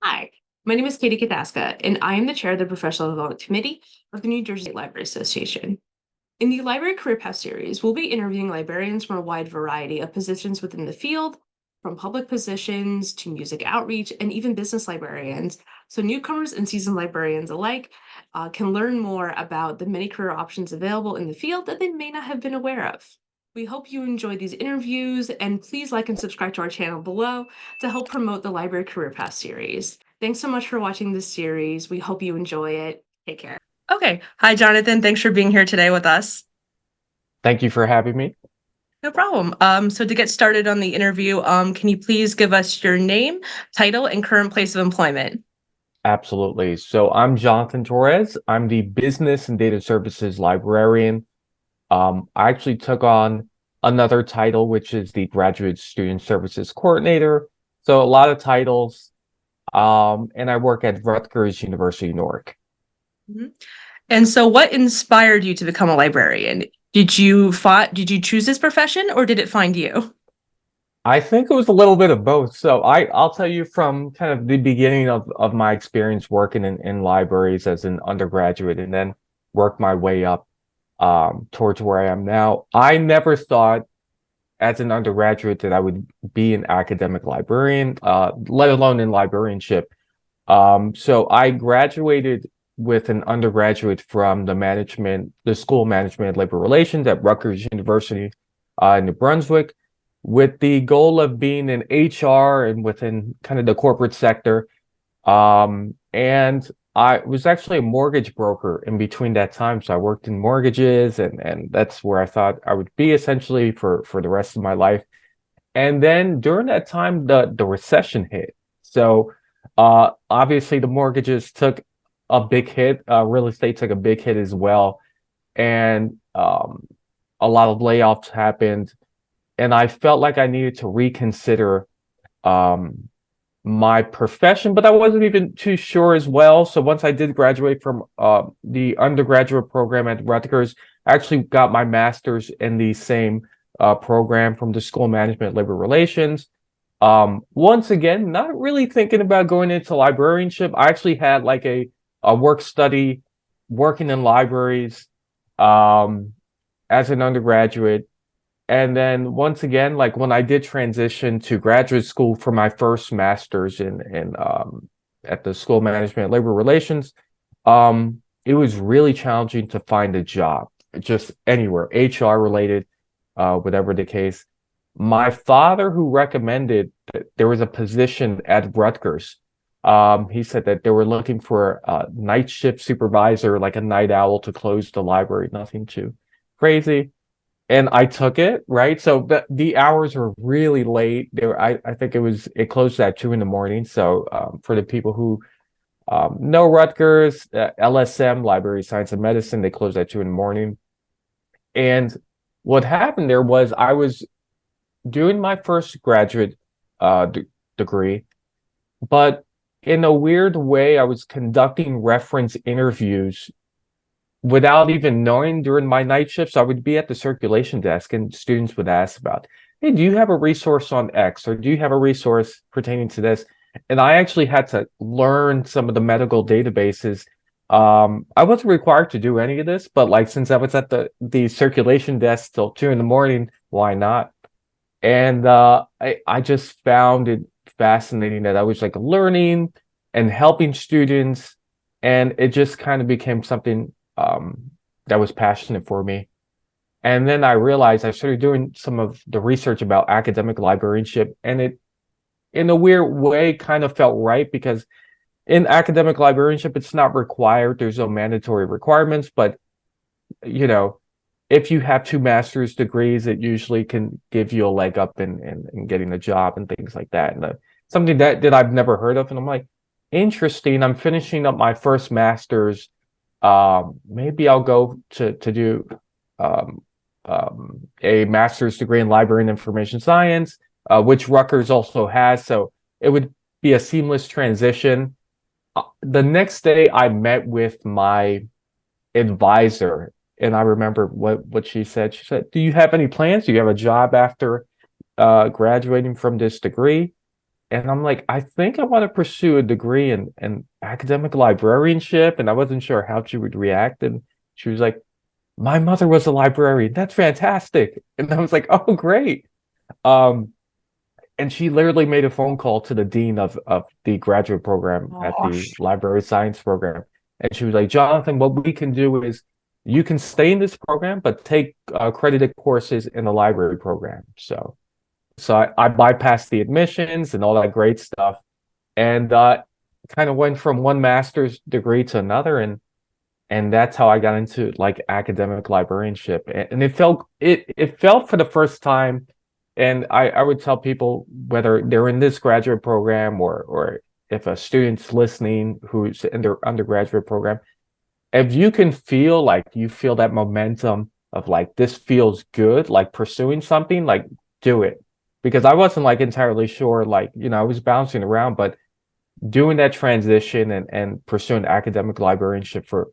Hi, my name is Katie Kataska, and I am the chair of the Professional Development Committee of the New Jersey Library Association. In the Library Career Path series, we'll be interviewing librarians from a wide variety of positions within the field, from public positions to music outreach and even business librarians. So newcomers and seasoned librarians alike can learn more about the many career options available in the field that they may not have been aware of. We hope you enjoy these interviews, and please like and subscribe to our channel below to help promote the Library Career Path series. Thanks so much for watching this series. We hope you enjoy it. Take care. Okay. Hi, Jonathan. Thanks for being here today with us. Thank you for having me. No problem. So to get started on the interview, can you please give us your name, title, and current place of employment? Absolutely. So I'm Jonathan Torres. I'm the Business and Data Services Librarian. I actually took on another title, which is the Graduate Student Services Coordinator. So a lot of titles. And I work at Rutgers University, Newark. Mhm. And so what inspired you to become a librarian? Did you choose this profession or did it find you? I think it was a little bit of both. So I'll tell you from kind of the beginning of my experience working in libraries as an undergraduate and then work my way up towards where I am now. I never thought as an undergraduate that I would be an academic librarian, let alone in librarianship. So I graduated with an undergraduate from the School of Management and Labor Relations at Rutgers University in New Brunswick, with the goal of being in HR and within kind of the corporate sector. And I was actually a mortgage broker in between that time. So I worked in mortgages and that's where I thought I would be essentially for the rest of my life. And then during that time, the recession hit. So obviously the mortgages took a big hit. Real estate took a big hit as well. And a lot of layoffs happened. And I felt like I needed to reconsider my profession, but I wasn't even too sure as well. So once I did graduate from the undergraduate program at Rutgers, I actually got my master's in the same program from the School of Management and Labor Relations. Once again, not really thinking about going into librarianship. I actually had like a work study working in libraries as an undergraduate. And then once again, like when I did transition to graduate school for my first master's in at the School of Management and Labor Relations, it was really challenging to find a job, just anywhere, HR related, whatever the case. My father, who recommended that there was a position at Rutgers, he said that they were looking for a night shift supervisor, like a night owl to close the library, nothing too crazy. And I took it, right? So the hours were really late. I think it closed at 2 in the morning. So for the people who know Rutgers, LSM, Library Science and Medicine, they closed at 2 in the morning. And what happened there was I was doing my first graduate degree, but in a weird way, I was conducting reference interviews without even knowing during my night shifts. I would be at the circulation desk and students would ask about, hey, do you have a resource on X or do you have a resource pertaining to this? And I actually had to learn some of the medical databases. I wasn't required to do any of this, but like since I was at the circulation desk till 2 in the morning, why not? And I just found it fascinating that I was like learning and helping students, and it just kind of became something that was passionate for me. And then I realized I started doing some of the research about academic librarianship, and it, in a weird way, kind of felt right because in academic librarianship, it's not required. There's no mandatory requirements, but you know, if you have 2 master's degrees, it usually can give you a leg up in getting a job and things like that. And something that I've never heard of, and I'm like, interesting. I'm finishing up my first master's. Maybe I'll go to do um, a master's degree in library and information science, which Rutgers also has. So it would be a seamless transition. The next day, I met with my advisor, and I remember what she said. She said, "Do you have any plans? Do you have a job after graduating from this degree?" and I'm like, I think I want to pursue a degree in academic librarianship, and I wasn't sure how she would react. And she was like, my mother was a librarian. That's fantastic. And I was like, oh, great. Um, and she literally made a phone call to the dean of the graduate program at the Gosh. library science program. And she was like, Jonathan, what we can do is you can stay in this program, but take accredited courses in the library program. So I bypassed the admissions and all that great stuff, and kind of went from one master's degree to another, and that's how I got into like academic librarianship. And it felt for the first time, and I would tell people whether they're in this graduate program or if a student's listening who's in their undergraduate program, if you can feel like you feel that momentum of like this feels good, like pursuing something, like do it. Because I wasn't like entirely sure, like, I was bouncing around, but doing that transition and pursuing academic librarianship for,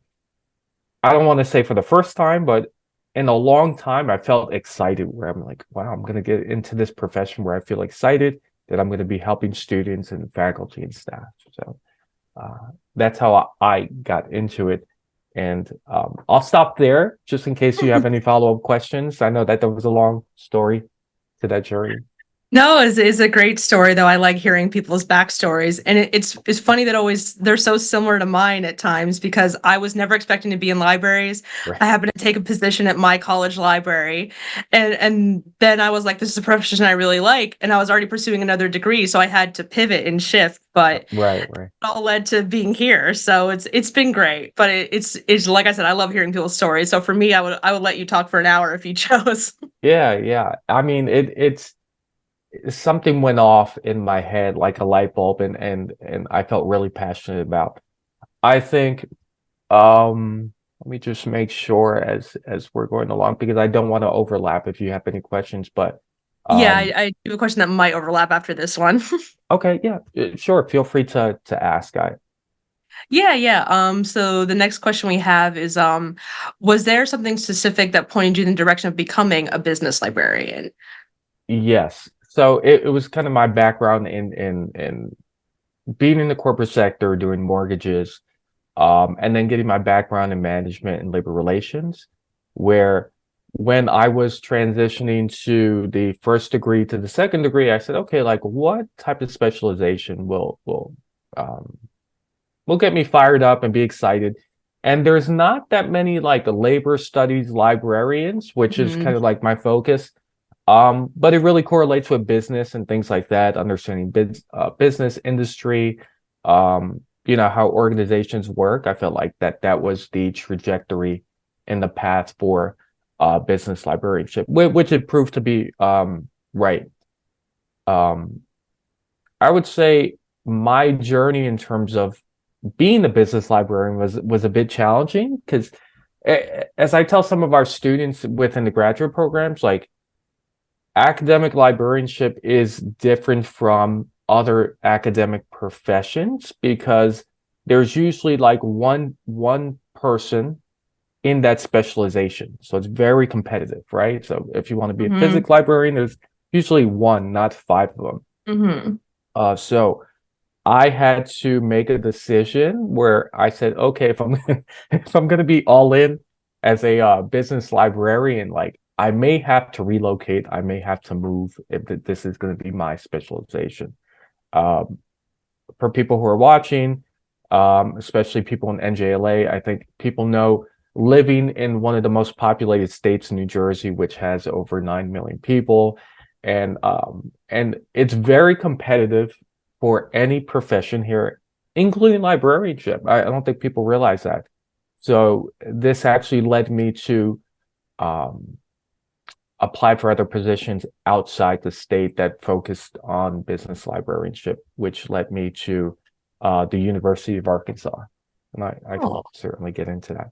I don't want to say for the first time, but in a long time, I felt excited where I'm like, wow, I'm going to get into this profession where I feel excited that I'm going to be helping students and faculty and staff. So that's how I got into it. And I'll stop there just in case you have any follow-up questions. I know that there was a long story to that journey. No, it's a great story though. I like hearing people's backstories, and it's funny that always they're so similar to mine at times because I was never expecting to be in libraries. Right. I happened to take a position at my college library, and then I was like, this is a profession I really like, and I was already pursuing another degree, so I had to pivot and shift, but Right. it all led to being here. So it's been great, but it's like I said, I love hearing people's stories. So for me, I would let you talk for an hour if you chose. Yeah. I mean, it's something went off in my head like a light bulb, and I felt really passionate about. I think let me just make sure as we're going along because I don't want to overlap if you have any questions, but Yeah, um I do have a question that might overlap after this one. okay, yeah, sure, feel free to ask. Yeah. So the next question we have is, was there something specific that pointed you in the direction of becoming a business librarian? Yes. So it was kind of my background in being in the corporate sector, doing mortgages, and then getting my background in management and labor relations, where when I was transitioning to the first degree to the second degree, I said, okay, like what type of specialization um, will get me fired up and be excited? And there's not that many like labor studies librarians, which is kind of like my focus. But it really correlates with business and things like that, understanding business industry, how organizations work. I felt like that was the trajectory and the path for business librarianship, which it proved to be right. Um, I would say my journey in terms of being a business librarian was a bit challenging because as I tell some of our students within the graduate programs, like academic librarianship is different from other academic professions because there's usually like one person in that specialization. So it's very competitive, right? So if you want to be a physics librarian, there's usually one, not five of them. So I had to make a decision where I said, okay, if I'm if I'm going to be all in as a business librarian, like I may have to relocate, I may have to move if this is going to be my specialization. Um, for people who are watching, especially people in NJLA, I think people know living in one of the most populated states in New Jersey, which has over 9 million people, and it's very competitive for any profession here, including librarianship. I don't think people realize that. So this actually led me to um, apply for other positions outside the state that focused on business librarianship, which led me to the University of Arkansas. And I can certainly get into that.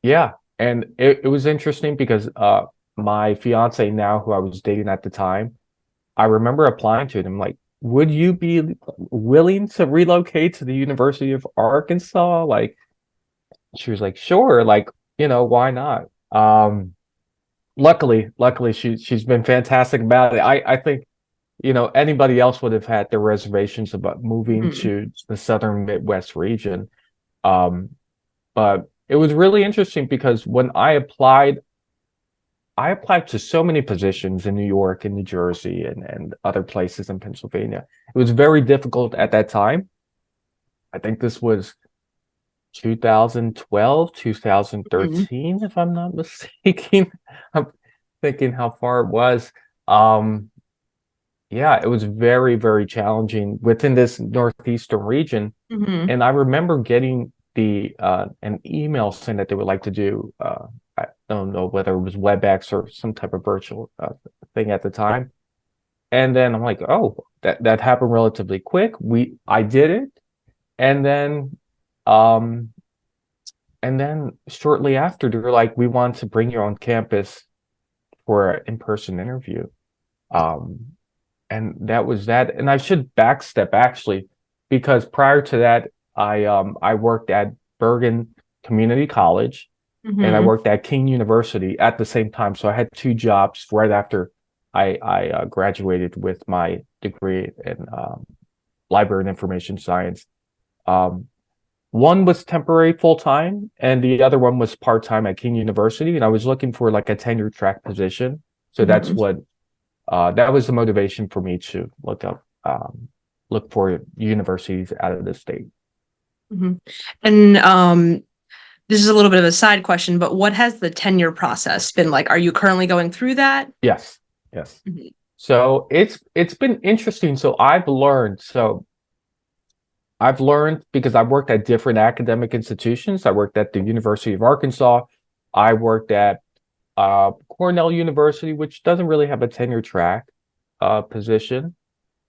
Yeah, and it was interesting because my fiance now, who I was dating at the time, I remember applying to it. I'm like, would you be willing to relocate to the University of Arkansas? Like, she was like, sure, like, why not? Luckily she's been fantastic about it. I think anybody else would have had their reservations about moving Mhm. to the Southern Midwest region. But it was really interesting because when I applied to so many positions in New York and New Jersey and other places in Pennsylvania. It was very difficult at that time. I think this was 2012, Mhm. 2013, if I'm not mistaken. I'm thinking how far it was. Um, yeah, it was very, very challenging within this northeastern region. Mhm. And I remember getting an email saying that they would like to do I don't know whether it was WebEx or some type of virtual thing at the time. And then I'm like, oh, that happened relatively quick. I did it, and then um shortly after they were like, we want to bring you on campus for an in-person interview. Um and that was that. And I should backstep actually, because prior to that, I worked at Bergen Community College and I Mhm. worked at King University at the same time. So I had two jobs right after I graduated with my degree in library and information science. Um, One was temporary full time, and the other one was part time at King University. And I was looking for like a tenure track position. So that's Mhm. what that was the motivation for me to look for universities out of the state. Mhm. And this is a little bit of a side question, but what has the tenure process been like? Are you currently going through that? Yes, yes. Mhm. So it's been interesting. I've learned because I've worked at different academic institutions. I worked at the University of Arkansas. I worked at Cornell University, which doesn't really have a tenure track position.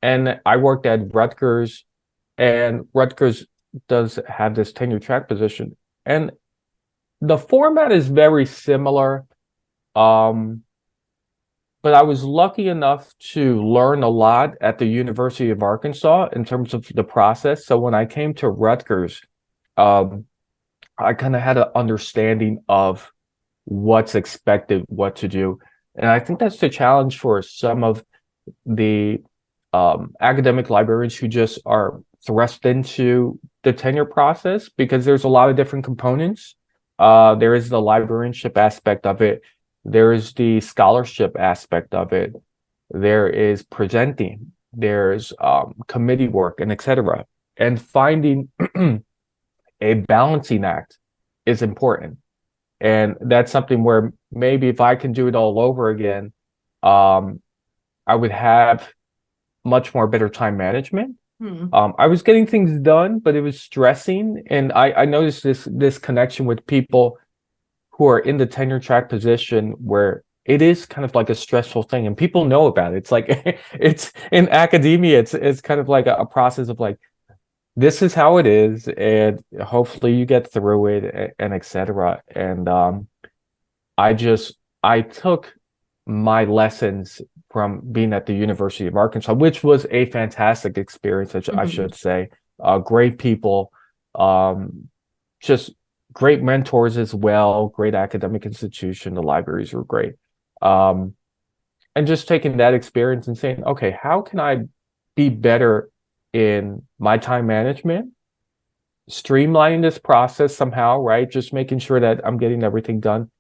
And I worked at Rutgers, and Rutgers does have this tenure track position. And the format is very similar. Um, but I was lucky enough to learn a lot at the University of Arkansas in terms of the process. So when I came to Rutgers, um, I kind of had an understanding of what's expected, what to do. And I think that's the challenge for some of the academic librarians who just are thrust into the tenure process, because there's a lot of different components. There is the librarianship aspect of it. There is the scholarship aspect of it. There is presenting. There's committee work and etc. And finding a balancing act is important. And that's something where maybe if I can do it all over again, um, I would have much more better time management. Hmm. I was getting things done, but it was stressing. And I noticed this connection with people who are in the tenure track position where it is kind of like a stressful thing and people know about it. It's like it's in academia, it's kind of like a process of like, this is how it is, and hopefully you get through it and etc. And I took my lessons from being at the University of Arkansas, which was a fantastic experience, I Mhm. should say. Great people, um, just great mentors as well, great academic institution. The libraries were great. Um, and just taking that experience and saying, okay, how can I be better in my time management, streamlining this process somehow, right? Just making sure that I'm getting everything done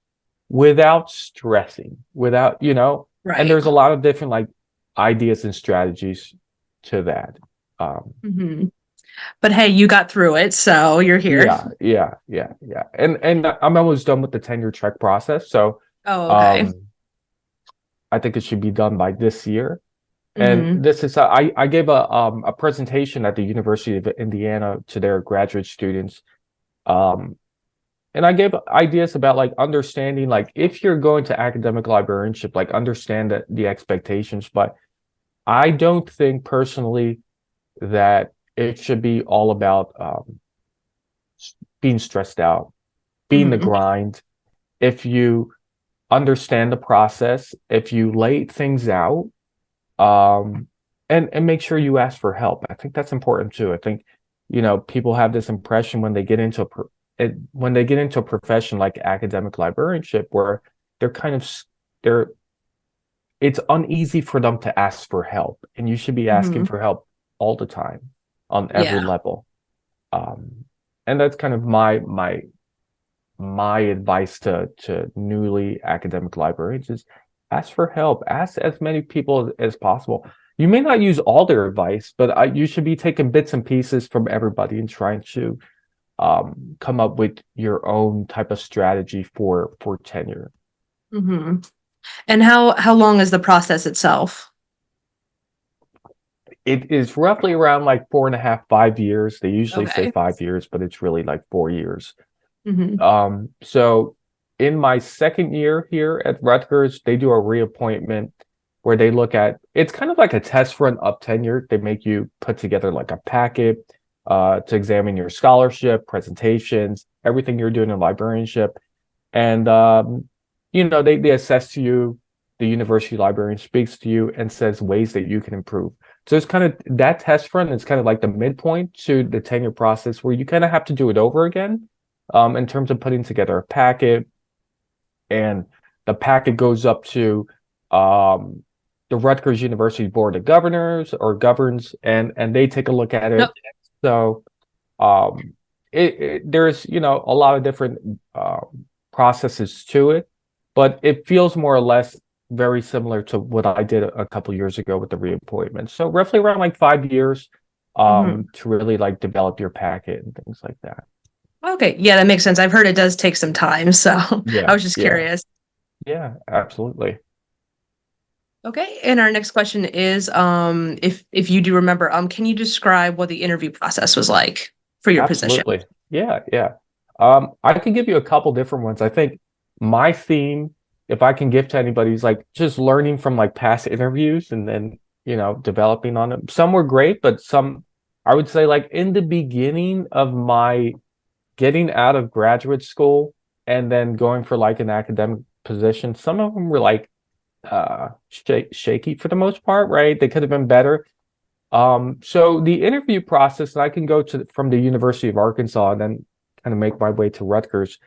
without stressing, and Right. there's a lot of different like ideas and strategies to that. Mhm. But hey, you got through it, so you're here. Yeah. And I'm almost done with the tenure track process. So Oh, okay. um I think it should be done by this year. And Mhm. this is I gave a presentation at the University of Indiana to their graduate students. Um and I gave ideas about like understanding, like if you're going to academic librarianship, like understand the expectations. But I don't think personally that it should be all about being stressed out, being the Mhm. grind. If you understand the process, if you lay things out, um, and make sure you ask for help. I think that's important too. I think, people have this impression when they get into when they get into a profession like academic librarianship, where they're kind of they're it's uneasy for them to ask for help, and you should be asking for help all the time on every level. And that's kind of my advice to newly academic librarians is ask for help. Ask as many people as possible. You may not use all their advice, but you should be taking bits and pieces from everybody and trying to come up with your own type of strategy for tenure. And how long is the process itself? It is roughly around like 4.5, 5 years. They usually say 5 years, but it's really like 4 years. So in my second year here at Rutgers, they do a reappointment where they look at, it's kind of like a test run of tenure. They make you put together like a packet to examine your scholarship, presentations, everything you're doing in librarianship. And, they assess to you, the university librarian speaks to you and says ways that you can improve. So it's kind of that test run is kind of like the midpoint to the tenure process where you kind of have to do it over again in terms of putting together a packet. And the packet goes up to the Rutgers University Board of Governors or governs, and they take a look at it. So there's, a lot of different processes to it, but it feels more or less very similar to what I did a couple years ago with the reappointment. So roughly around like 5 years to really like develop your packet and things like that. Okay. Yeah, that makes sense. I've heard it does take some time. So I was just curious. Yeah, absolutely. Okay. And our next question is, if you do remember, can you describe what the interview process was like for your position? Yeah. I can give you a couple different ones. I think my theme, if I can give to anybody, is like just learning from like past interviews and then, developing on them. Some were great, but some, I would say like in the beginning of my getting out of graduate school and then going for like an academic position, some of them were like shaky for the most part, right? They could have been better. So the interview process, and I can go from the University of Arkansas and then kind of make my way to Rutgers,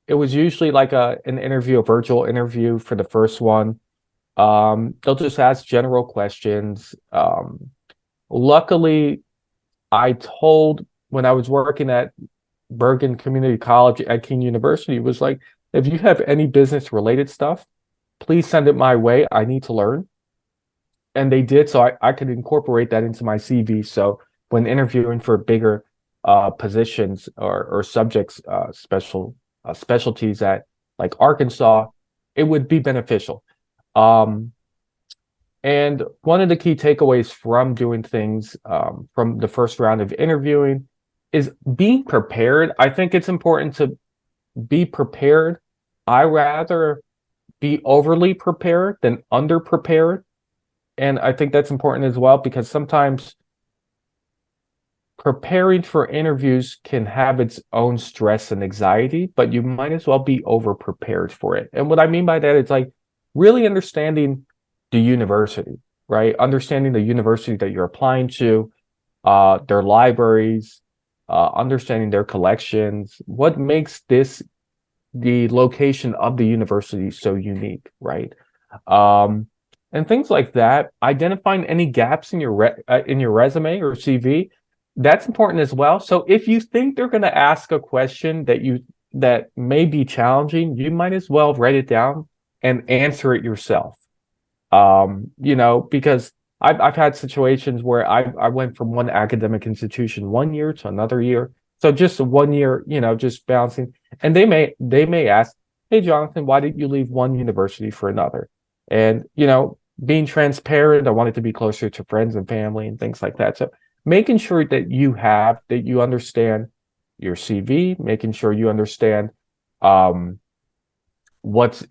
it was usually like an interview, a virtual interview for the first one. They'll just ask general questions. Luckily, when I was working at Bergen Community College at King University, it was like, if you have any business related stuff, please send it my way. I need to learn. And they did, so I could incorporate that into my CV. So when interviewing for bigger positions or subjects, specialties at like Arkansas, it would be beneficial. And one of the key takeaways from doing things from the first round of interviewing is being prepared. I think it's important to be prepared. I rather be overly prepared than under-prepared. And I think that's important as well, because sometimes preparing for interviews can have its own stress and anxiety, but you might as well be over-prepared for it. And what I mean by that is like really understanding the university, right? Understanding the university that you're applying to, their libraries, understanding their collections, what makes the location of the university so unique, right? And things like that. Identifying any gaps in your resume or CV, that's important as well. So if you think they're going to ask a question that may be challenging, you might as well write it down and answer it yourself. Because I've had situations where I went from one academic institution 1 year to another year. So just 1 year, just bouncing. And they may ask, hey, Jonathan, why did you leave one university for another? And, being transparent, I wanted to be closer to friends and family and things like that. So making sure that you understand your CV, making sure you understand what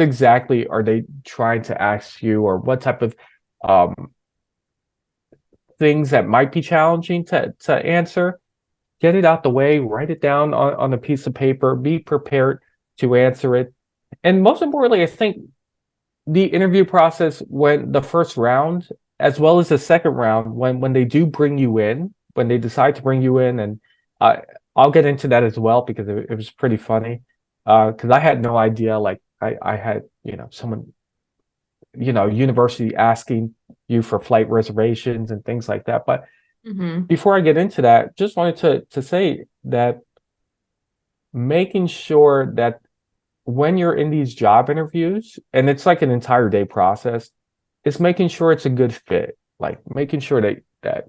exactly are they trying to ask you, or what type of things that might be challenging to answer. Get it out the way, write it down on a piece of paper, be prepared to answer it. And most importantly, I think the interview process, when the first round, as well as the second round, when they do bring you in, when they decide to bring you in, and I'll get into that as well, because it was pretty funny, because I had no idea, like I had someone, university asking you for flight reservations and things like that. But before I get into that, just wanted to say that making sure that when you're in these job interviews, and it's like an entire day process, is making sure it's a good fit. Like making sure that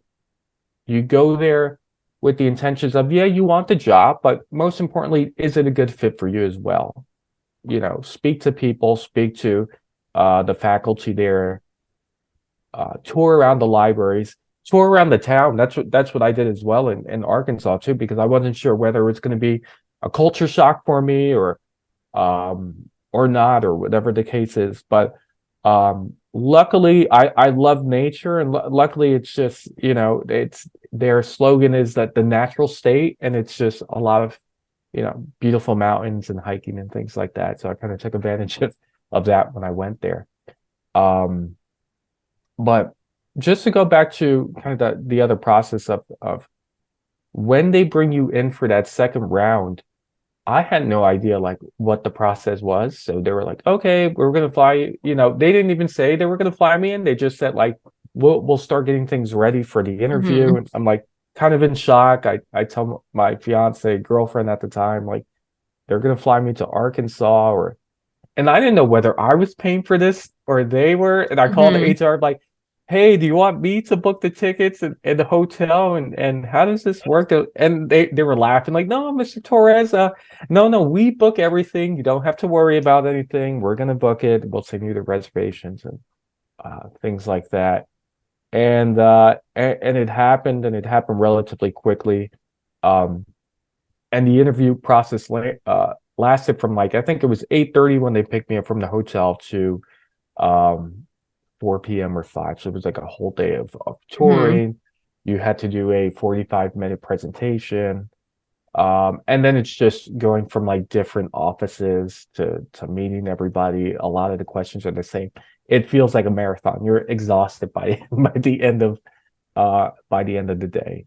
you go there with the intentions of, yeah, you want the job, but most importantly, is it a good fit for you as well? Speak to people, speak to the faculty there, tour around the libraries, tour around the town. That's what I did as well in Arkansas too, because I wasn't sure whether it was going to be a culture shock for me or not, or whatever the case is. But luckily, I love nature, and luckily, it's just it's their slogan is that the natural state, and it's just a lot of beautiful mountains and hiking and things like that. So I kind of took advantage of that when I went there. But just to go back to kind of the other process of when they bring you in for that second round, I had no idea like what the process was. So they were like, okay, we're gonna fly you. They didn't even say they were gonna fly me in. They just said like, we'll start getting things ready for the interview. And I'm like kind of in shock. I tell my fiance, girlfriend at the time, like they're gonna fly me to Arkansas, and I didn't know whether I was paying for this or they were. And I called the HR like, hey, do you want me to book the tickets and the hotel? And how does this work? And they were laughing like, no, Mr. Torres, no, we book everything. You don't have to worry about anything. We're going to book it. We'll send you the reservations and things like that. And it happened, and it happened relatively quickly. And the interview process lasted from I think it was 8:30 when they picked me up from the hotel to 4 p.m. or 5. So it was like a whole day of touring. You had to do a 45-minute presentation. And then it's just going from different offices to meeting everybody. A lot of the questions are the same. It feels like a marathon. You're exhausted by the end of the day.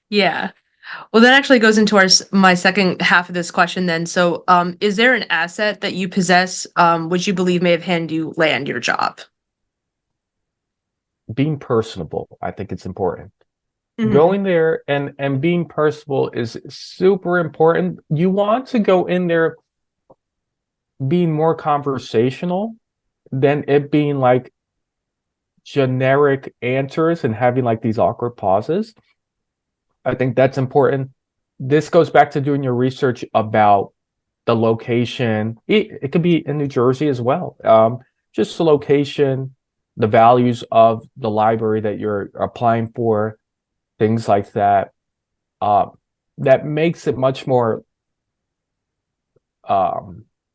Yeah. Well, that actually goes into my second half of this question then. So, is there an asset that you possess, which you believe may have helped you land your job? Being personable, I think it's important. Going there and being personable is super important. You want to go in there being more conversational than it being generic answers and having these awkward pauses. I think that's important. This goes back to doing your research about the location. It could be in New Jersey as well. Just the location, the values of the library that you're applying for, things like that. That makes it much more.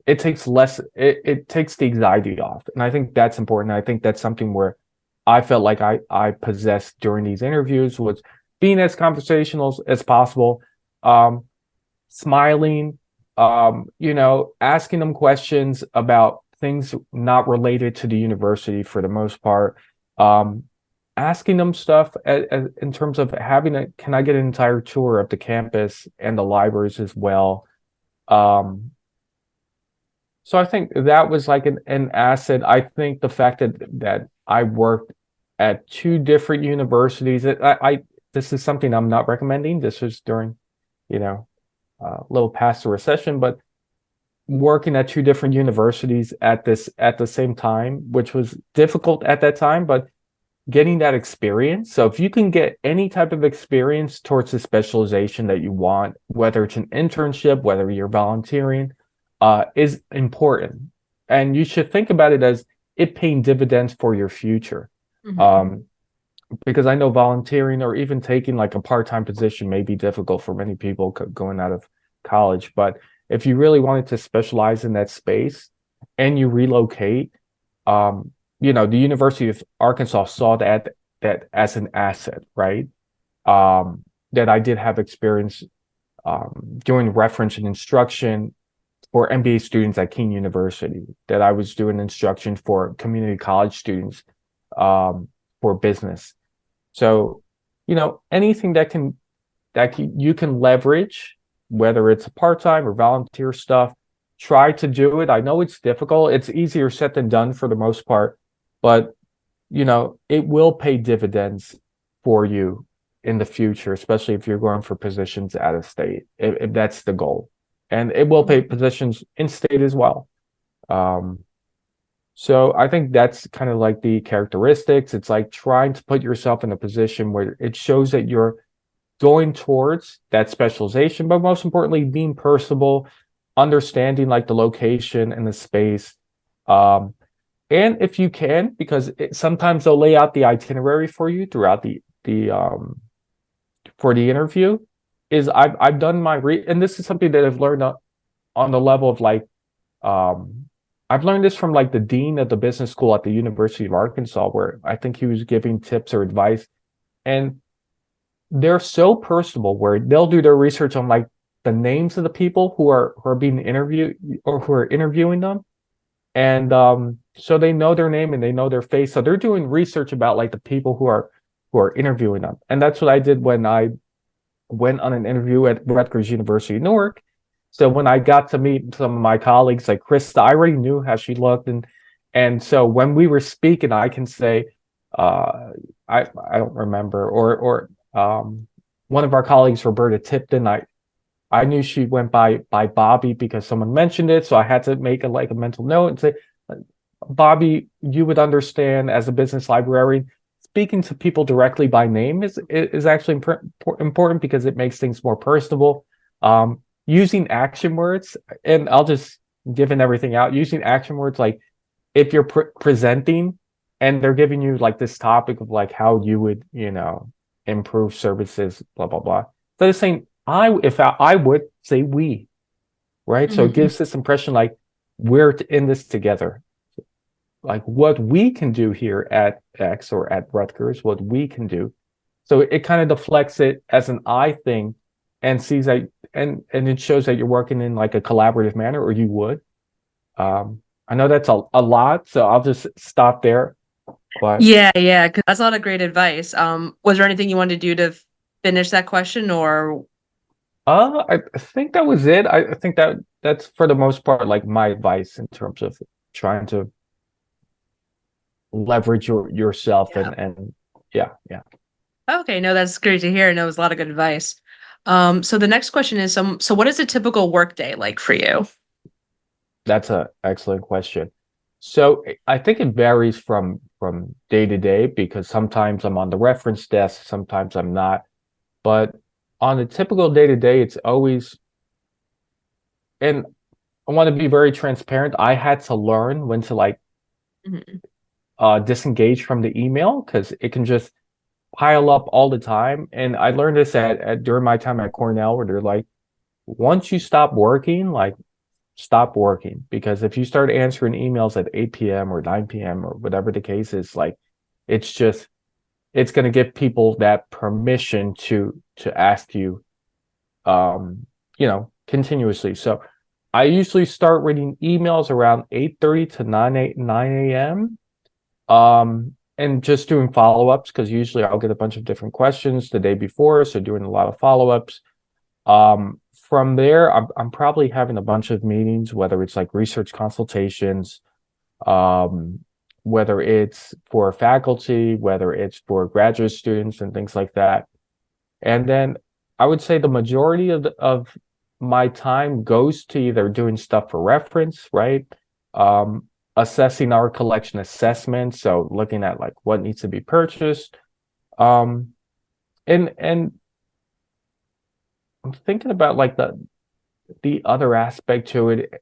It takes less. It takes the anxiety off, and I think that's important. I think that's something where I felt like I possessed during these interviews was being as conversational as possible, smiling, asking them questions about things not related to the university for the most part, asking them stuff in terms of can I get an entire tour of the campus and the libraries as well. So I think that was an asset. I think the fact that I worked at two different universities, this is something I'm not recommending. This was during, a little past the recession, but working at two different universities at the same time, which was difficult at that time, but getting that experience. So if you can get any type of experience towards the specialization that you want, whether it's an internship, whether you're volunteering, is important. And you should think about it as it paying dividends for your future. Because I know volunteering or even taking a part-time position may be difficult for many people going out of college. But if you really wanted to specialize in that space and you relocate, the University of Arkansas saw that as an asset, right? That I did have experience doing reference and instruction for MBA students at Keene University, that I was doing instruction for community college students for business. So, anything that you can leverage, whether it's part-time or volunteer stuff, try to do it. I know it's difficult. It's easier said than done for the most part, but it will pay dividends for you in the future, especially if you're going for positions out of state, if that's the goal. And it will pay positions in state as well. So I think that's kind of like the characteristics. It's like trying to put yourself in a position where it shows that you're going towards that specialization, but most importantly, being personable, understanding like the location and the space. And if you can, because sometimes they'll lay out the itinerary for you throughout the for the interview, is I've done my and this is something that I've learned on the level of like I've learned this from like the dean of the business school at the University of Arkansas, where I think he was giving tips or advice, and they're so personable where they'll do their research on like the names of the people who are being interviewed or who are interviewing them. And so they know their name and they know their face. So they're doing research about like the people who are interviewing them. And that's what I did when I went on an interview at Rutgers University, Newark. So when I got to meet some of my colleagues like Krista, I already knew how she looked. And so when we were speaking, I can say, I don't remember, or one of our colleagues, Roberta Tipton, I knew she went by Bobby because someone mentioned it. So I had to make a mental note and say, Bobby, you would understand as a business librarian, speaking to people directly by name is actually important because it makes things more personable. Using action words, and I'll just giving everything out, using action words like if you're presenting and they're giving you like this topic of like how you would, improve services, blah, blah, blah. So they're saying, I would say we, right? Mm-hmm. So it gives this impression like we're in this together. Like what we can do here at X or at Rutgers, what we can do. So it kind of deflects it as an I thing and sees that, and it shows that you're working in like a collaborative manner, or you would. I know that's a lot, so I'll just stop there. But yeah, 'cause that's a lot of great advice. Was there anything you wanted to do to finish that question, or? I think that was it. I think that's for the most part like my advice in terms of trying to leverage yourself and yeah. Okay, no, that's great to hear. No, it was a lot of good advice. So the next question is, so what is a typical work day like for you? That's an excellent question. So I think it varies from day to day because sometimes I'm on the reference desk, sometimes I'm not. But on a typical day to day, it's always, and I want to be very transparent. I had to learn when to disengage from the email because it can just pile up all the time. And I learned this during my time at Cornell, where they're like, once you stop working, stop working, because if you start answering emails at 8 p.m. or 9 p.m. or whatever the case is, it's going to give people that permission to ask you, continuously. So I usually start reading emails around 8:30 to 9 a.m. And just doing follow-ups, because usually I'll get a bunch of different questions the day before, so doing a lot of follow-ups. From there, I'm probably having a bunch of meetings, whether it's like research consultations, whether it's for faculty, whether it's for graduate students and things like that. And then I would say the majority of my time goes to either doing stuff for reference, right? Assessing our collection assessment, so looking at like what needs to be purchased, and I'm thinking about like the other aspect to it.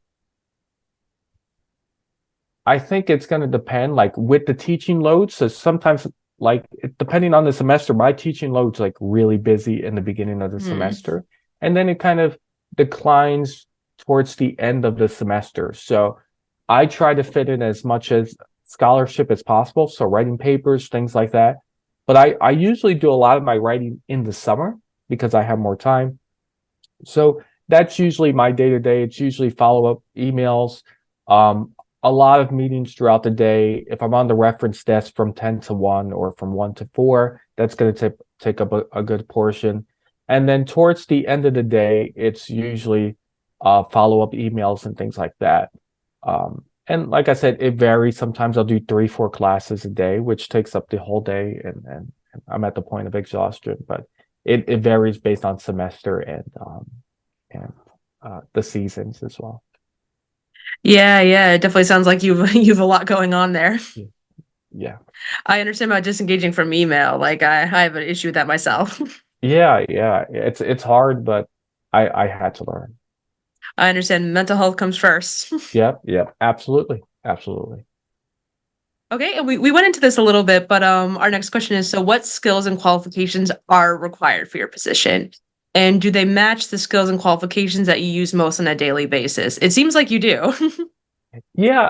I think it's going to depend like with the teaching load. So sometimes depending on the semester, my teaching load's like really busy in the beginning of the semester, and then it kind of declines towards the end of the semester. So I try to fit in as much as scholarship as possible. So writing papers, things like that. But I usually do a lot of my writing in the summer because I have more time. So that's usually my day-to-day. It's usually follow-up emails, a lot of meetings throughout the day. If I'm on the reference desk from 10 to 1 or from 1 to 4, that's going to take up a good portion. And then towards the end of the day, it's usually follow-up emails and things like that. And like I said, it varies. Sometimes I'll do 3-4 classes a day, which takes up the whole day, and I'm at the point of exhaustion. But it varies based on semester and the seasons as well. Yeah, yeah, it definitely sounds like you've a lot going on there. Yeah. I understand about disengaging from email. Like I have an issue with that myself. Yeah, it's hard, but I had to learn. I understand mental health comes first. Yep, absolutely. Okay, and we went into this a little bit, but our next question is, so what skills and qualifications are required for your position? And do they match the skills and qualifications that you use most on a daily basis? It seems like you do. Yeah,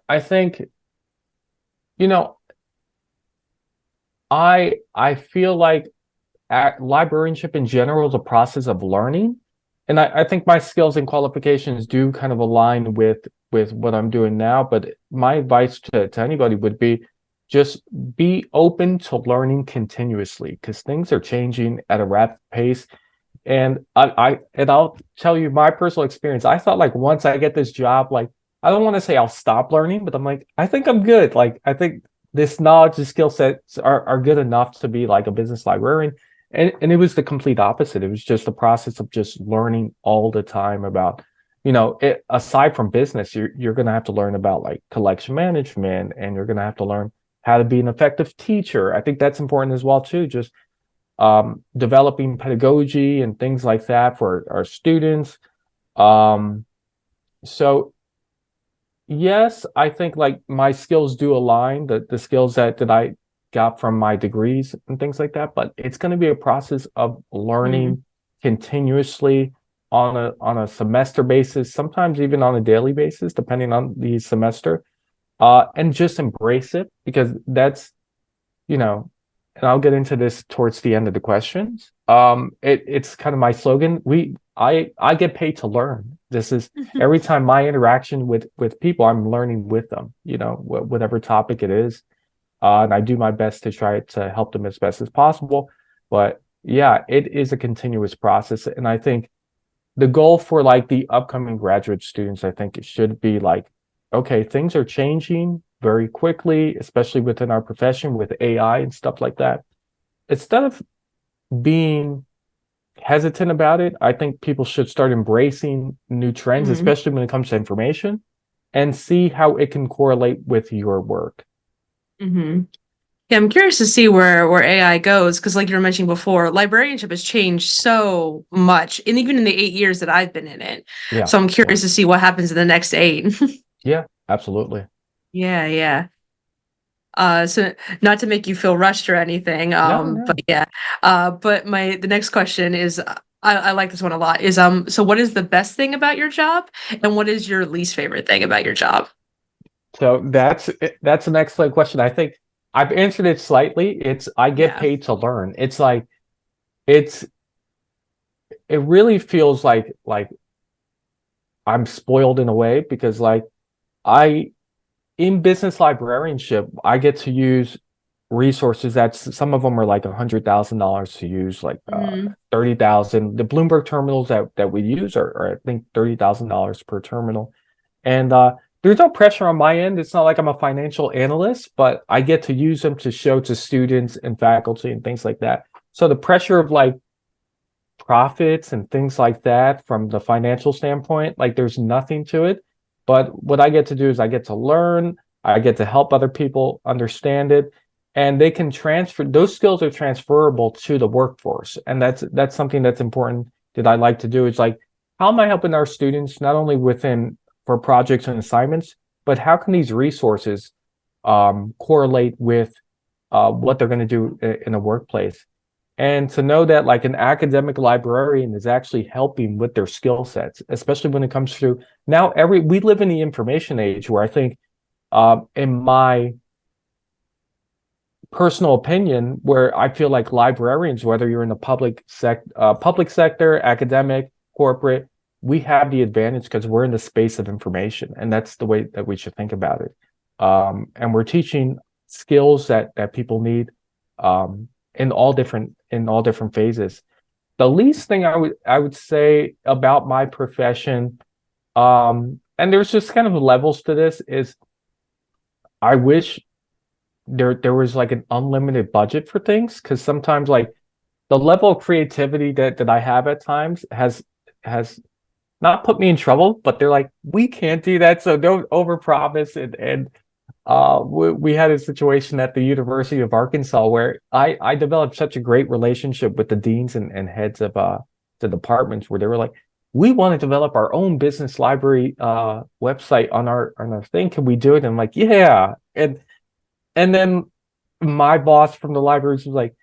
I think, I feel like librarianship in general is a process of learning. And I think my skills and qualifications do kind of align with what I'm doing now. But my advice to anybody would be just be open to learning continuously, because things are changing at a rapid pace. And I'll tell you my personal experience. I thought, like, once I get this job, like, I don't want to say I'll stop learning, but I'm like, I think I'm good. Like, I think this knowledge and skill sets are good enough to be like a business librarian. And it was the complete opposite. It was just a process of just learning all the time about, aside from business, you're going to have to learn about like collection management, and you're going to have to learn how to be an effective teacher. I think that's important as well too. Just developing pedagogy and things like that for our students. So yes, I think like my skills do align, the skills that I got from my degrees and things like that, but it's going to be a process of learning continuously on a semester basis, sometimes even on a daily basis, depending on the semester, and just embrace it, because that's, and I'll get into this towards the end of the questions. It's kind of my slogan. I get paid to learn. This is every time my interaction with people, I'm learning with them, whatever topic it is. And I do my best to try to help them as best as possible. But yeah, it is a continuous process. And I think the goal for like the upcoming graduate students, I think it should be like, okay, things are changing very quickly, especially within our profession with AI and stuff like that. Instead of being hesitant about it, I think people should start embracing new trends, especially when it comes to information, and see how it can correlate with your work. Yeah, I'm curious to see where AI goes, because like you were mentioning before, librarianship has changed so much, and even in the 8 years that I've been in it. Yeah. So I'm curious to see what happens in the next 8. Yeah, absolutely. Yeah. So not to make you feel rushed or anything, No. but yeah. But the next question is, I like this one a lot, is so what is the best thing about your job, and what is your least favorite thing about your job? So that's an excellent question. I think I've answered it slightly. I get paid to learn. It's like it really feels like I'm spoiled in a way, because like in business librarianship, I get to use resources that some of them are like $100,000 to use, like 30,000. The Bloomberg terminals that we use are I think $30,000 per terminal, and there's no pressure on my end. It's not like I'm a financial analyst, but I get to use them to show to students and faculty and things like that. So the pressure of like profits and things like that from the financial standpoint, like there's nothing to it. But what I get to do is I get to learn, I get to help other people understand it, and they can transfer, those skills are transferable to the workforce. And that's something that's important that I like to do. It's like, how am I helping our students, not only for projects and assignments, but how can these resources correlate with what they're going to do in a workplace? And to know that like an academic librarian is actually helping with their skill sets, especially when it comes to now we live in the information age, where I think in my personal opinion, where I feel like librarians, whether you're in the public sector, academic, corporate, we have the advantage because we're in the space of information, and that's the way that we should think about it. And we're teaching skills that people need in all different phases. the least thing I would say about my profession, and there's just kind of levels to this, is I wish there was like an unlimited budget for things, because sometimes like the level of creativity that I have at times has not put me in trouble, but they're like, we can't do that, so don't overpromise. And we had a situation at the University of Arkansas where I developed such a great relationship with the deans and heads of the departments, where they were like, we want to develop our own business library website on our thing. Can we do it? And I'm like, yeah. And then my boss from the libraries was like,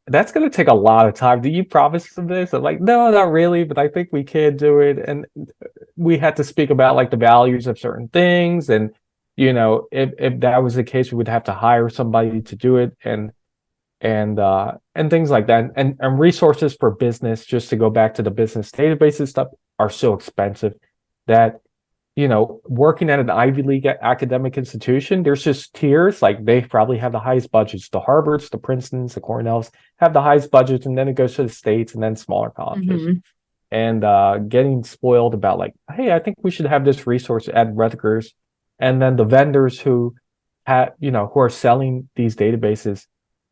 that's going to take a lot of time. Do you promise them this? I'm like, no, not really, but I think we can do it. And we had to speak about like the values of certain things. And, you know, if that was the case, we would have to hire somebody to do it and things like that. And resources for business, just to go back to the business databases stuff, are so expensive that, you know, working at an Ivy League academic institution, there's just tiers. Like, they probably have the highest budgets. The Harvards, the Princetons, the Cornells have the highest budgets, and then it goes to the states and then smaller colleges. Mhm. And getting spoiled about like, hey, I think we should have this resource at Rutgers. And then the vendors who who are selling these databases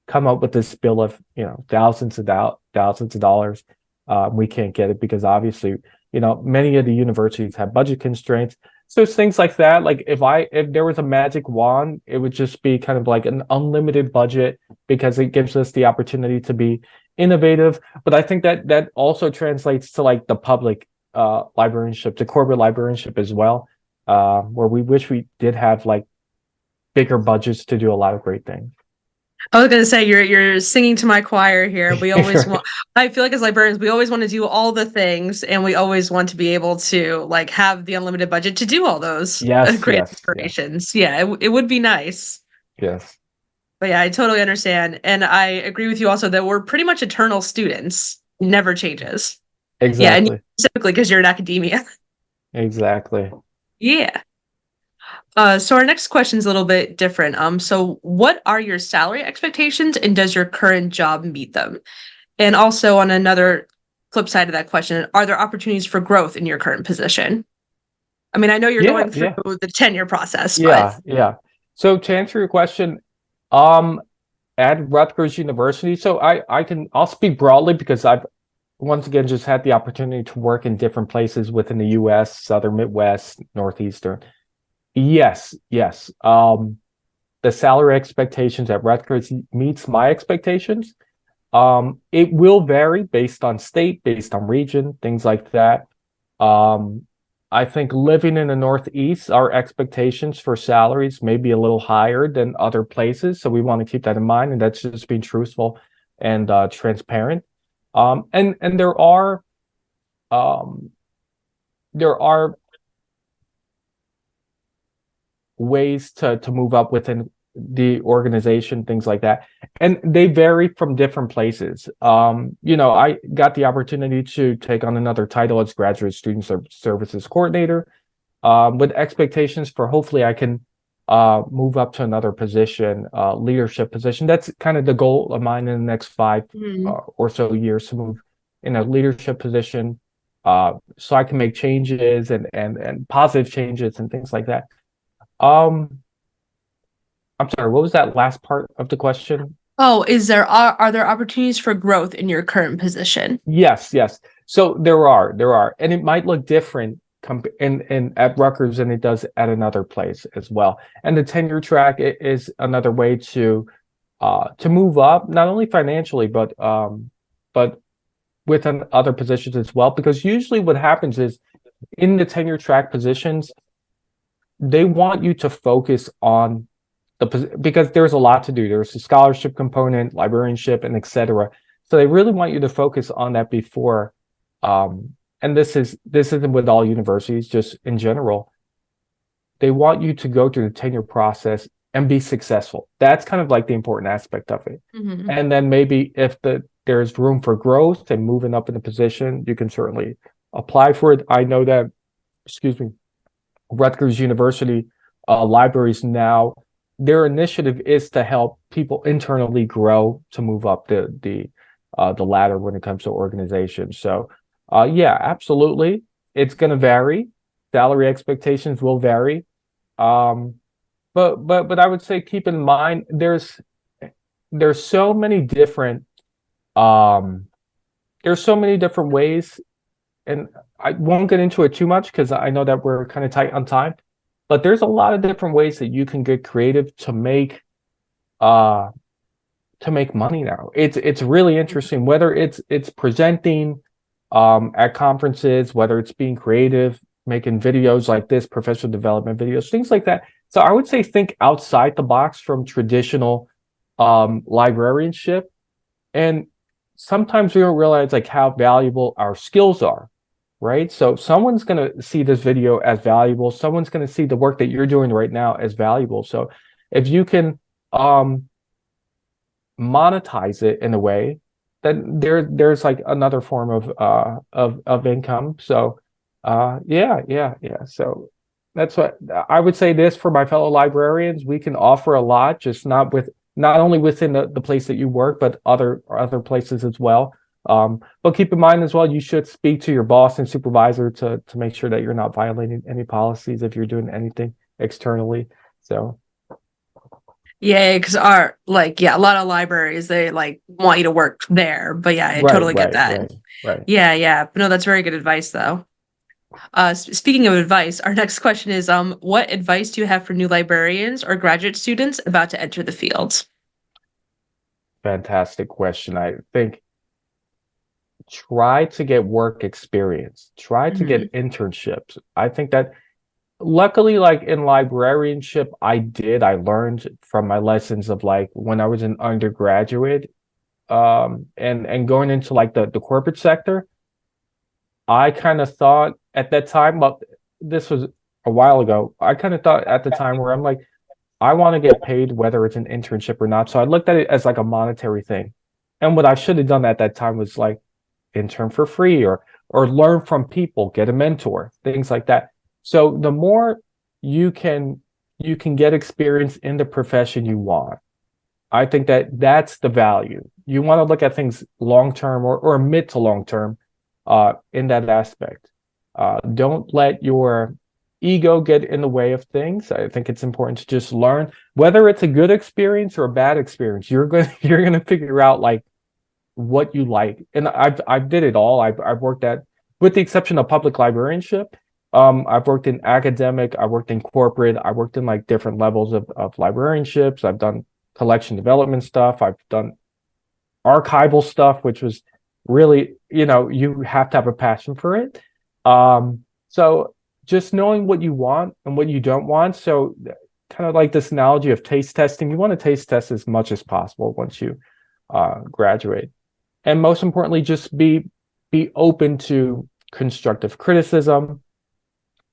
come up with this bill of, you know, thousands of dollars. We can't get it because obviously, you know, many of the universities have budget constraints. So it's things like that. Like, if there was a magic wand, it would just be kind of like an unlimited budget, because it gives us the opportunity to be innovative. But I think that also translates to like the public librarianship, the corporate librarianship as well, where we wish we did have like bigger budgets to do a lot of great things. I was gonna say you're singing to my choir here. We always want. I feel like as librarians, we always want to do all the things, and we always want to be able to like have the unlimited budget to do all those great inspirations. Yeah, it would be nice. Yes. But yeah, I totally understand, and I agree with you also that we're pretty much eternal students. Never changes. Exactly. Yeah, and specifically because you're in academia. Exactly. Yeah. So our next question is a little bit different. So what are your salary expectations, and does your current job meet them? And also, on another flip side of that question, are there opportunities for growth in your current position? I mean, I know you're going through the tenure process, but yeah. So to answer your question, at Rutgers University, so I'll speak broadly, because I've once again just had the opportunity to work in different places within the US, Southern Midwest, Northeastern. Yes. The salary expectations at Rutgers meets my expectations. It will vary based on state, based on region, things like that. I think living in the Northeast, our expectations for salaries may be a little higher than other places, so we want to keep that in mind, and that's just being truthful and transparent. And there are ways to move up within the organization, things like that, and they vary from different places. I got the opportunity to take on another title as graduate student services coordinator, with expectations for hopefully I can move up to another position, leadership position. That's kind of the goal of mine in the next 5 or so years, to move in a leadership position, so I can make changes and positive changes and things like that. I'm sorry, what was that last part of the question? Oh, are there opportunities for growth in your current position? Yes. So there are, and it might look different in at Rutgers than it does at another place as well. And the tenure track is another way to move up, not only financially, but within other positions as well. Because usually what happens is, in the tenure track positions, they want you to focus on because there's a lot to do. There's a scholarship component, librarianship, and etc. So they really want you to focus on that before. And this isn't with all universities, just in general. They want you to go through the tenure process and be successful. That's kind of like the important aspect of it. Mm-hmm. And then maybe if there's room for growth and moving up in the position, you can certainly apply for it. I know that, Rutgers University libraries now, their initiative is to help people internally grow to move up the the ladder when it comes to organization. So yeah, absolutely, it's going to vary. Salary expectations will vary. But I would say keep in mind there's so many different ways, and I won't get into it too much because I know that we're kind of tight on time, but there's a lot of different ways that you can get creative to make money now. It's really interesting, whether it's presenting at conferences, whether it's being creative, making videos like this, professional development videos, things like that. So I would say think outside the box from traditional librarianship. And sometimes we don't realize like how valuable our skills are, right? So someone's going to see this video as valuable. Someone's going to see the work that you're doing right now as valuable. So if you can monetize it in a way, then there's like another form of income. So yeah. So that's what I would say. This for my fellow librarians, we can offer a lot, just not only within the place that you work, but other places as well. But keep in mind as well, you should speak to your boss and supervisor to make sure that you're not violating any policies if you're doing anything externally. So Yeah, because a lot of libraries, they like want you to work there. But yeah, I totally get that. Right. Yeah. But no, that's very good advice though. Speaking of advice, our next question is what advice do you have for new librarians or graduate students about to enter the field? Fantastic question. I think try to get work experience, try to get internships. I think that luckily, like in librarianship, I learned from my lessons of like when I was an undergraduate, and going into like the corporate sector. I kind of thought at that time, but this was a while ago, I kind of thought at the time where I'm like, I want to get paid whether it's an internship or not. So I looked at it as like a monetary thing. And what I should have done at that time was like intern for free or learn from people, get a mentor, things like that. So the more you can get experience in the profession you want, I think that's the value. You want to look at things long term or mid to long term in that aspect. Don't let your ego get in the way of things. I think it's important to just learn, whether it's a good experience or a bad experience. You're going to figure out like what you like. And I've did it all. I've worked at, with the exception of public librarianship, I've worked in academic, I worked in corporate, I worked in like different levels of librarianships. I've done collection development stuff. I've done archival stuff, which was really, you have to have a passion for it. So just knowing what you want and what you don't want. So kind of like this analogy of taste testing, you want to taste test as much as possible once you graduate. And most importantly, just be open to constructive criticism.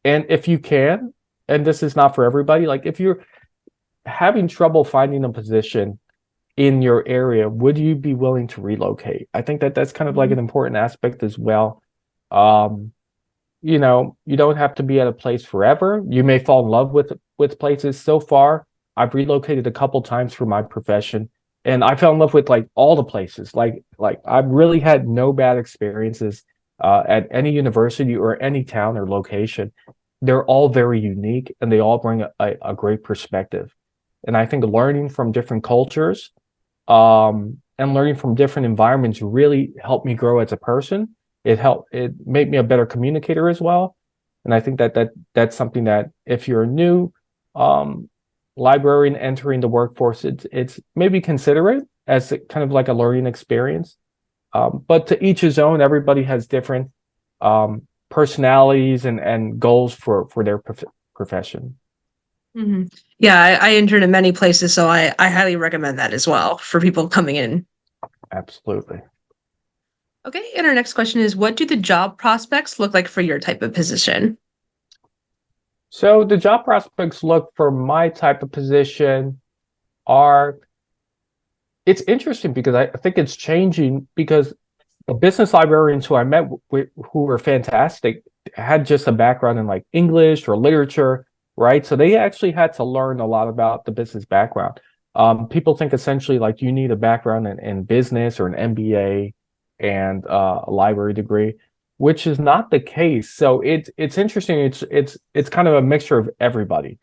And if you can, and this is not for everybody, like if you're having trouble finding a position in your area, would you be willing to relocate? I think that's kind of like an important aspect as well. You don't have to be at a place forever. You may fall in love with places. So far, I've relocated a couple times for my profession, and I fell in love with like all the places. Like I've really had no bad experiences at any university or any town or location. They're all very unique, and they all bring a great perspective. And I think learning from different cultures and learning from different environments really helped me grow as a person. It made me a better communicator as well. And I think that's something that if you're a new librarian entering the workforce, it's maybe consider it as kind of like a learning experience. But to each his own. Everybody has different personalities and goals for their profession. Mm-hmm. Yeah, I interned in many places, so I highly recommend that as well for people coming in. Absolutely. Okay, and our next question is, what do the job prospects look like for your type of position? So the job prospects look for my type of position it's interesting because I think it's changing, because the business librarians who I met with, who were fantastic, had just a background in like English or literature, right? So they actually had to learn a lot about the business background. people think essentially like you need a background in business or an MBA and a library degree, which is not the case. So it's interesting. It's kind of a mixture of everybody.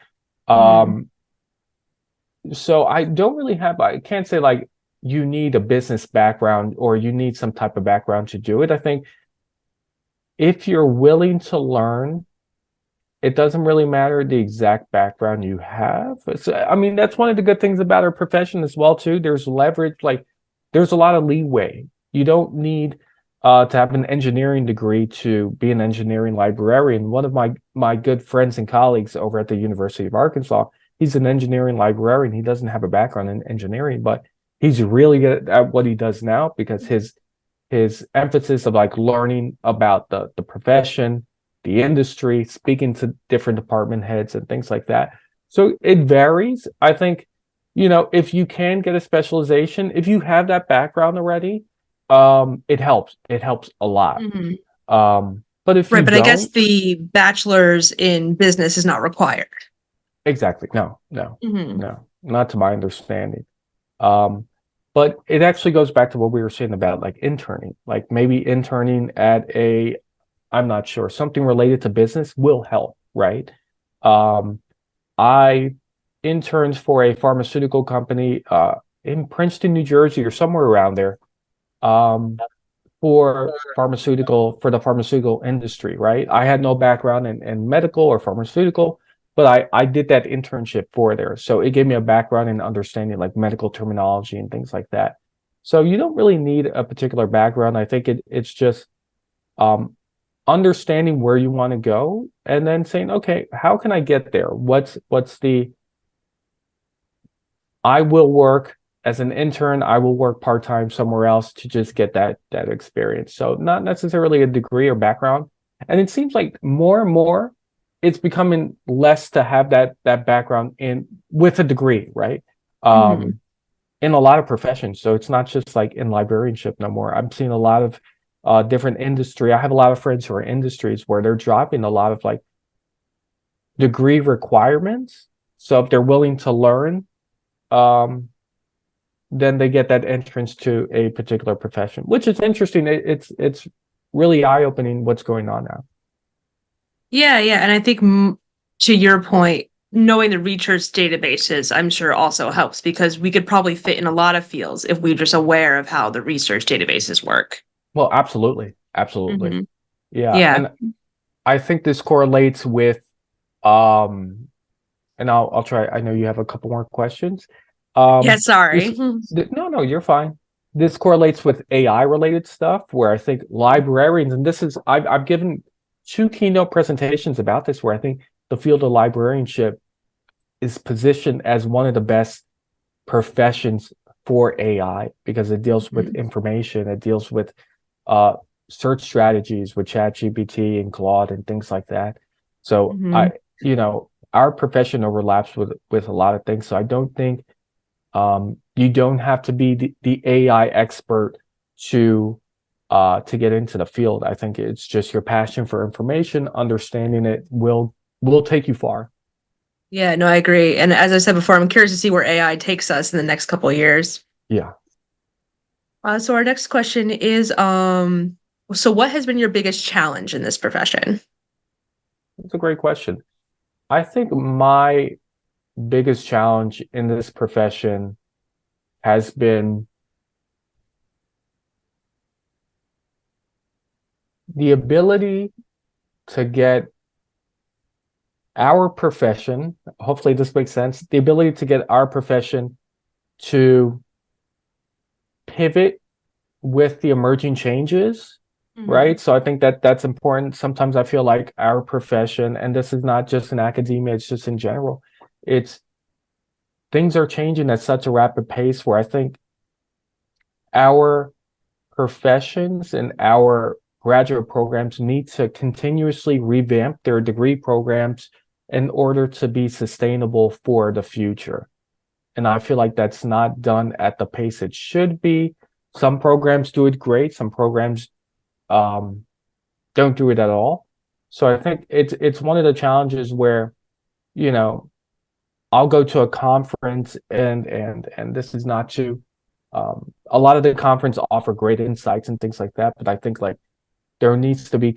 So I can't say like you need a business background or you need some type of background to do it. I think if you're willing to learn, it doesn't really matter the exact background you have. So, I mean, that's one of the good things about our profession as well, too. There's leverage, like there's a lot of leeway. You don't need to have an engineering degree to be an engineering librarian. One of my good friends and colleagues over at the University of Arkansas, he's an engineering librarian. He doesn't have a background in engineering, but he's really good at what he does now because his emphasis of like learning about the profession, the industry, speaking to different department heads and things like that. So it varies. I think, if you can get a specialization, if you have that background already, it helps. It helps a lot. But if you I guess the bachelor's in business is not required. Exactly. No, not to my understanding. But it actually goes back to what we were saying about like interning, like maybe interning at I'm not sure, something related to business will help, right? I interned for a pharmaceutical company in Princeton, New Jersey, or somewhere around there, for the pharmaceutical industry, right? I had no background in medical or pharmaceutical, but I did that internship for there. So it gave me a background in understanding like medical terminology and things like that. So you don't really need a particular background. I think it's just understanding where you want to go and then saying, okay, how can I get there? I will work as an intern, I will work part-time somewhere else to just get that experience. So not necessarily a degree or background. And it seems like more and more it's becoming less to have that background with a degree, right? In a lot of professions. So it's not just like in librarianship no more. I'm seeing a lot of different industry. I have a lot of friends who are industries where they're dropping a lot of like degree requirements. So if they're willing to learn, then they get that entrance to a particular profession, which is interesting. It's really eye-opening what's going on now. Yeah, and I think to your point, knowing the research databases, I'm sure also helps because we could probably fit in a lot of fields if we're just aware of how the research databases work. Well, absolutely. Yeah. And I think this correlates with and I'll try. I know you have a couple more questions. Yeah, sorry. No, you're fine. This correlates with AI related stuff where I think librarians, and I've given 2 keynote presentations about this where I think the field of librarianship is positioned as one of the best professions for AI because it deals with information, it deals with search strategies with ChatGPT and Claude and things like that. So our profession overlaps with a lot of things. So I don't think you don't have to be the AI expert to get into the field. I think it's just your passion for information, understanding it will take you far. Yeah, no, I agree. And as I said before, I'm curious to see where AI takes us in the next couple of years. Yeah. So our next question is, so what has been your biggest challenge in this profession? That's a great question. I think my biggest challenge in this profession has been the ability to get our profession, hopefully this makes sense, the ability to get our profession to pivot with the emerging changes, right? So I think that's important. Sometimes I feel like our profession, and this is not just in academia, it's just in general, things are changing at such a rapid pace where I think our professions and our graduate programs need to continuously revamp their degree programs in order to be sustainable for the future. And I feel like that's not done at the pace it should be. Some programs do it great. Some programs don't do it at all. So I think it's one of the challenges where, I'll go to a conference and this is not to a lot of the conference offer great insights and things like that, but I think like there needs to be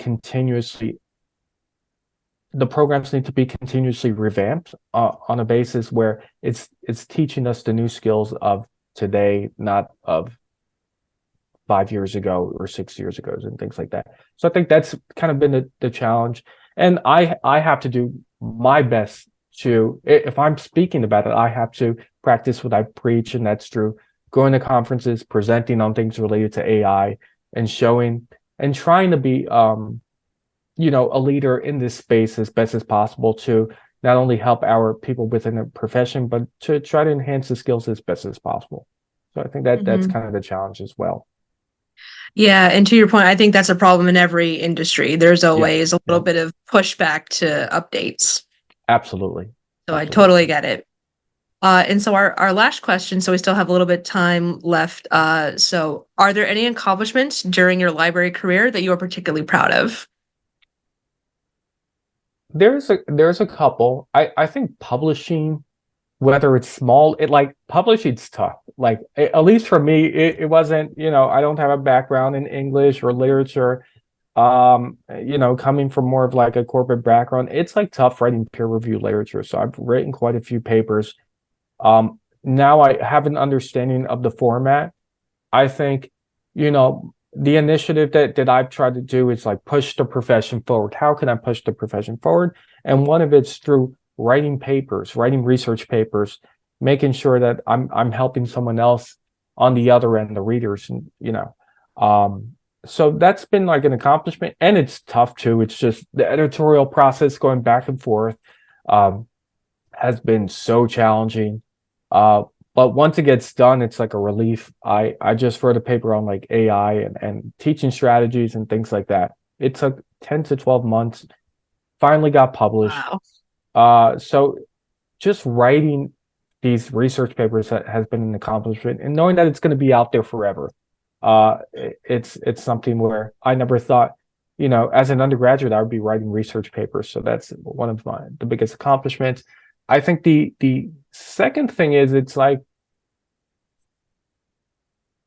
the programs need to be continuously revamped on a basis where it's teaching us the new skills of today, not of 5 years ago or 6 years ago and things like that. So I think that's kind of been the challenge. And I have to do my best to, if I'm speaking about it, I have to practice what I preach, and that's through going to conferences, presenting on things related to AI, and showing and trying to be a leader in this space as best as possible to not only help our people within the profession, but to try to enhance the skills as best as possible. So I think that that's kind of the challenge as well. Yeah, and to your point, I think that's a problem in every industry. There's always a little bit of pushback to updates. Absolutely. So I totally get it. And so our last question, so we still have a little bit of time left. So are there any accomplishments during your library career that you are particularly proud of? There's a couple. I think publishing, whether it's small, publishing's tough. Like at least for me, it wasn't, I don't have a background in English or literature. Coming from more of like a corporate background, it's like tough writing peer reviewed literature. So I've written quite a few papers. Now I have an understanding of the format. I think, the initiative that I've tried to do is like push the profession forward. How can I push the profession forward? And one of it's through writing papers, writing research papers, making sure that I'm helping someone else on the other end, the readers, and so that's been like an accomplishment, and it's tough too. It's just the editorial process going back and forth has been so challenging. But once it gets done, it's like a relief. I just wrote a paper on like AI and teaching strategies and things like that. It took 10 to 12 months, finally got published. Wow. So just writing these research papers has been an accomplishment, and knowing that it's going to be out there forever. It's something where I never thought, as an undergraduate, I would be writing research papers. So that's one of the biggest accomplishments. I think the second thing is it's like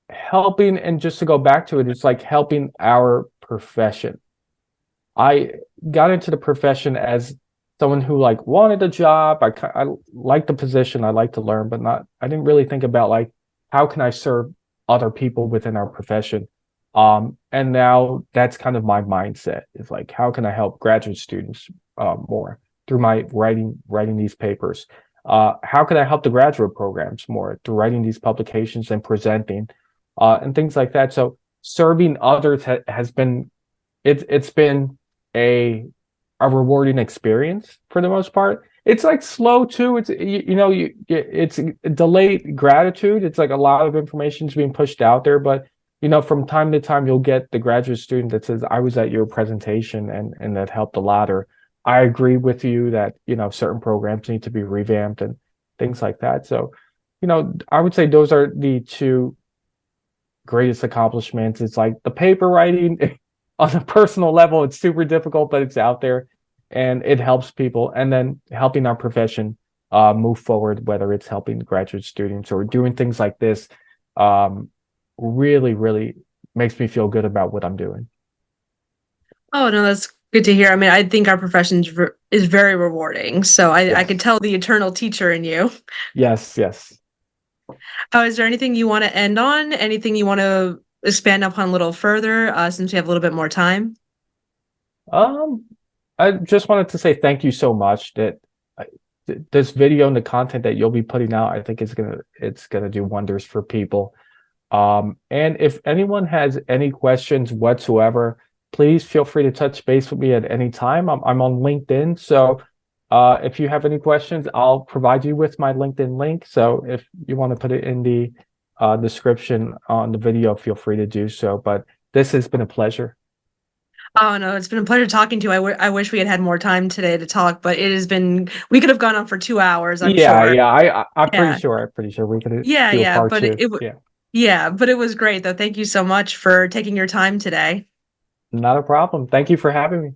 helping, and just to go back to it, it's like helping our profession. I got into the profession as someone who like wanted a job. I like the position. I like to learn, but I didn't really think about like, how can I serve other people within our profession? And now that's kind of my mindset, is like, how can I help graduate students more through my writing these papers? How can I help the graduate programs more through writing these publications and presenting and things like that? So serving others has been, it's been a rewarding experience for the most part. It's like slow too. It's it's delayed gratitude. It's like a lot of information is being pushed out there, but from time to time you'll get the graduate student that says, I was at your presentation and that helped a lot, or I agree with you that certain programs need to be revamped and things like that. So I would say those are the two greatest accomplishments. It's like the paper writing on a personal level, it's super difficult, but it's out there and it helps people. And then helping our profession move forward, whether it's helping graduate students or doing things like this, really, really makes me feel good about what I'm doing. Oh, no, that's good to hear. I mean, I think our profession is very rewarding. So I could tell the eternal teacher in you. Yes. Is there anything you want to end on? Anything you want to expand upon a little further, since we have a little bit more time? I just wanted to say thank you so much. That this video and the content that you'll be putting out, I think it's gonna do wonders for people. And if anyone has any questions whatsoever, please feel free to touch base with me at any time. I'm on LinkedIn, so if you have any questions, I'll provide you with my LinkedIn link. So if you want to put it in the description on the video, feel free to do so. But this has been a pleasure. Oh, no, it's been a pleasure talking to you. I wish we had more time today to talk, but we could have gone on for 2 hours, I'm sure. Yeah, I'm pretty sure we could do a part two. But it was great though. Thank you so much for taking your time today. Not a problem. Thank you for having me.